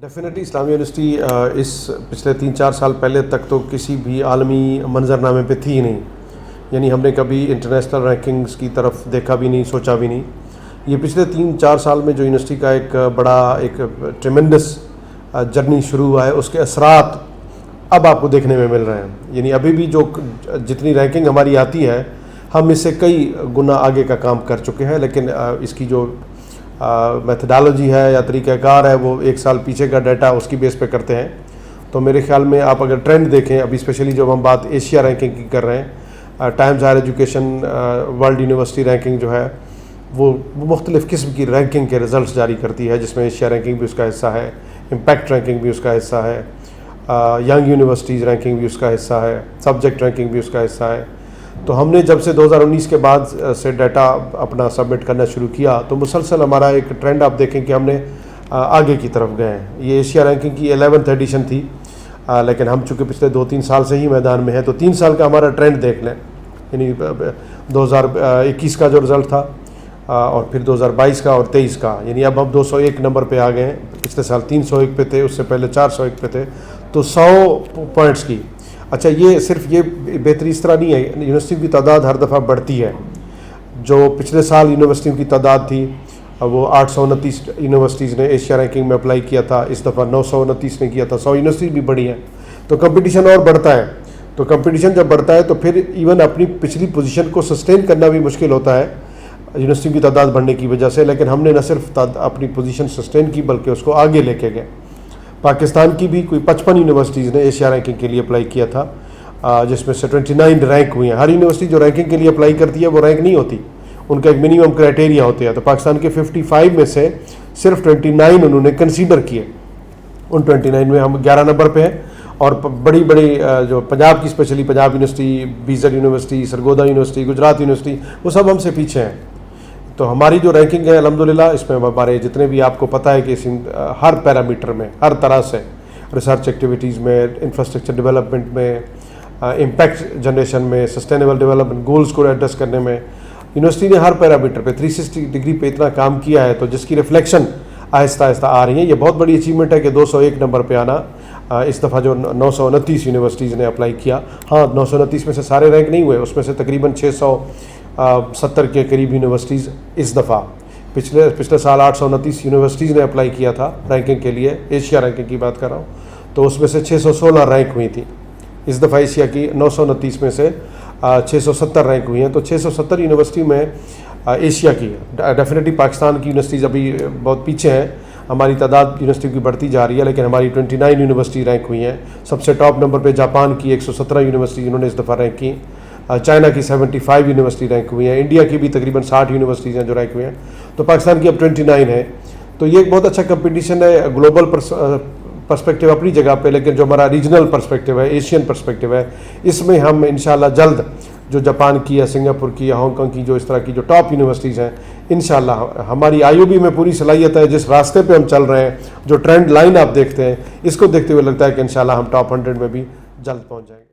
Definitely Islamia university इस पिछले 3-4 साल पहले तक तो किसी भी आलमी मंजरनामे पे थी ही नहीं, यानी हमने कभी इंटरनेशनल रैंकिंग्स की तरफ देखा भी नहीं, सोचा भी नहीं। ये पिछले 3-4 साल में जो यूनिवर्सिटी का एक बड़ा एक ट्रेमेंडस जर्नी शुरू हुआ है, उसके असरात अब आपको देखने में मिल रहे हैं। यानी अभी भी जो जितनी रैंकिंग हमारी आती है, हम इससे कई गुना आगे का काम कर चुके हैं, लेकिन इसकी जो मेथडोलॉजी है या तरीक़ाकार है वो 1 साल पीछे का डाटा उसकी बेस पे करते हैं। तो मेरे ख्याल में आप अगर ट्रेंड देखें, अभी स्पेशली जब हम बात एशिया रैंकिंग की कर रहे हैं, Times Higher Education World University ranking जो है वो मुख्तलिफ़ किस्म की रैंकिंग के रिज़ल्ट जारी करती है, जिसमें एशिया रैंकिंग भी उसका हिस्सा है, इम्पैक्ट रैंकिंग भी उसका हिस्सा है, यंग यूनिवर्सिटीज़ रैंकिंग भी उसका हिस्सा है, सब्जेक्ट रैंकिंग भी उसका हिस्सा है। तो हमने जब से 2019 के बाद से डाटा अपना सबमिट करना शुरू किया, तो मुसलसल हमारा एक ट्रेंड आप देखें कि हमने आगे की तरफ गए हैं। ये एशिया रैंकिंग की 11th एडिशन थी, लेकिन हम चूँकि पिछले 2-3 साल से ही मैदान में हैं, तो 3 साल का हमारा ट्रेंड देख लें। यानी 2021 का जो रिज़ल्ट था और फिर 2022 का और 23 का, यानी अब हम 201 नंबर पे आ गए हैं। पिछले साल 301 पे थे, उससे पहले 401 पे थे, तो 100 पॉइंट्स की। अच्छा, ये सिर्फ ये बेहतरी इस तरह नहीं है, यूनिवर्सिटी की तादाद हर दफ़ा बढ़ती है। जो पिछले साल यूनिवर्सिटियों की तादाद थी वो 829 यूनिवर्सिटीज़ ने एशिया रैंकिंग में अप्लाई किया था, इस दफ़ा 929 ने किया था, 100 यूनिवर्सिटी भी बढ़ी है। तो कंपटीशन और बढ़ता है। तो कंपटीशन जब बढ़ता है तो फिर इवन अपनी पिछली पोजीशन को सस्टेन करना भी मुश्किल होता है यूनिवर्सिटी की तादाद बढ़ने की वजह से। लेकिन हमने न सिर्फ अपनी पोजीशन सस्टेन की बल्कि उसको आगे लेके गए। पाकिस्तान की भी कोई 55 यूनिवर्सिटीज़ ने एशिया रैंकिंग के लिए अप्लाई किया था, जिसमें से 29 रैंक हुई हैं। हर यूनिवर्सिटी जो रैंकिंग के लिए अप्लाई करती है वो रैंक नहीं होती, उनका एक मिनिमम क्राइटेरिया होते हैं। तो पाकिस्तान के 55 में से सिर्फ 29 उन्होंने कंसीडर किए। उन 29 में हम 11 नंबर पे हैं। और बड़ी बड़ी जो पंजाब की स्पेशली पंजाब यूनिवर्सिटी, बीजर university, Sargodha university, Gujrat university, वो सब हमसे पीछे हैं। तो हमारी जो रैंकिंग है अल्हम्दुलिल्लाह, इसमें हमारे जितने भी आपको पता है कि हर पैरामीटर में, हर तरह से, रिसर्च एक्टिविटीज़ में, इंफ्रास्ट्रक्चर डेवलपमेंट में, इम्पैक्ट जनरेशन में, सस्टेनेबल डेवलपमेंट गोल्स को एड्रेस करने में, यूनिवर्सिटी ने हर पैरामीटर पे 360 डिग्री पे इतना काम किया है, तो जिसकी रिफ्लेक्शन आहिस्ता आहिस्ता आ रही है। ये बहुत बड़ी अचीवमेंट है कि 201 नंबर पे आना। इस दफ़ा जो 929 यूनिवर्सिटीज़ ने अप्लाई किया, हाँ 929 में से सारे रैंक नहीं हुए, उसमें से तकरीबन 670 के करीब यूनिवर्सिटीज़ इस दफ़ा, पिछले साल 829 यूनिवर्सिटीज़ ने अप्लाई किया था रैंकिंग के लिए, एशिया रैंकिंग की बात कर रहा हूँ, तो उसमें से 616 रैंक हुई थी। इस दफ़ा एशिया की 929 में से 670 रैंक हुई हैं। तो 670 यूनिवर्सिटी में एशिया की, डेफिनेटली पाकिस्तान की यूनिवर्सिटीज़ अभी बहुत पीछे हैं। हमारी तादाद यूनिवर्सिटी की बढ़ती जा रही है, लेकिन हमारी 29 यूनिवर्सिटी रैंक हुई हैं। सबसे टॉप नंबर पे जापान की 117 यूनिवर्सिटी इन्होंने इस दफ़ा रैंक की, चाइना की 75 यूनिवर्सिटी रैंक हुई हैं, इंडिया की भी तकरीबन 60 यूनिवर्सिटीज़ हैं जो रैंक हुई हैं। तो पाकिस्तान की अब 29 है। तो ये एक बहुत अच्छा कंपटीशन है। ग्लोबल पर्सपेक्टिव अपनी जगह पे, लेकिन जो हमारा रीजनल पर्सपेक्टिव है, एशियन पर्सपेक्टिव है, इसमें हम इंशाल्लाह जल्द जो जापान की या सिंगापुर की या हांगकांग की जो इस तरह की जो टॉप यूनिवर्सिटीज़ हैं, इंशाल्लाह हमारी आईयूबी में पूरी सलाहियत है। जिस रास्ते पे हम चल रहे हैं, जो ट्रेंड लाइन आप देखते हैं, इसको देखते हुए लगता है कि इंशाल्लाह हम टॉप 100 में भी जल्द पहुंच जाएंगे।